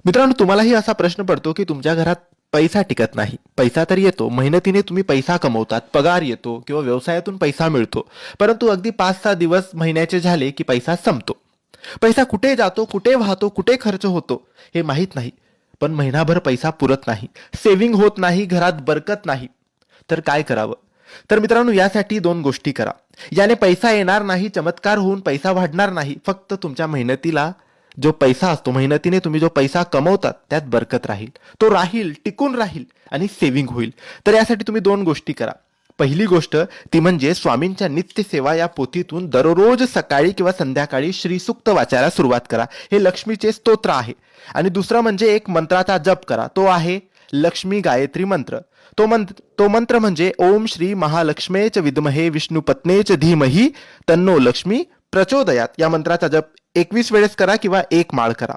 मित्रांनो, तुम्हालाही असा प्रश्न पडतो की तुमच्या घरात पैसा टिकत नाही. पैसा तर येतो, मेहनतीने तुम्ही पैसा कमवतात, पगार येतो किंवा व्यवसायातून पैसा मिळतो. परंतु अगदी 5-6 दिवस महिन्याचे झाले की पैसा संपतो. पैसा कुठे जातो, कुठे वाहतो, कुठे खर्च होतो हे माहीत नाही. पण महिनाभर पैसा पुरत नाही, सेव्हिंग होत नाही, घरात बरकत नाही. तर काय करावं? तर मित्रांनो, यासाठी 2 गोष्टी करा. याने पैसा येणार नाही, चमत्कार होऊन पैसा वाढणार नाही. फक्त तुमच्या मेहनतीला जो पैसा असतो, मेहनतीने तुम्ही जो पैसा कमवतात त्यात बरकत राहील, तो राहील, टिकून राहील आणि सेव्हिंग होईल. तर यासाठी तुम्ही 2 गोष्टी करा. पहिली गोष्ट ती म्हणजे स्वामींच्या नित्य सेवा या पोथीतून दररोज सकाळी किंवा संध्याकाळी श्री सूक्त वाचायला सुरुवात करा. हे लक्ष्मीचे स्तोत्र आहे. आणि दुसरा म्हणजे एक मंत्राचा जप करा, तो आहे लक्ष्मी गायत्री मंत्र. तो मंत्र म्हणजे ओम श्री महालक्ष्मेच विद्महे विष्णुपत्नेच धीमही तन्नो लक्ष्मी प्रचोदयात. या मंत्राचा जप 21 वेळेस करा किंवा एक माळ करा.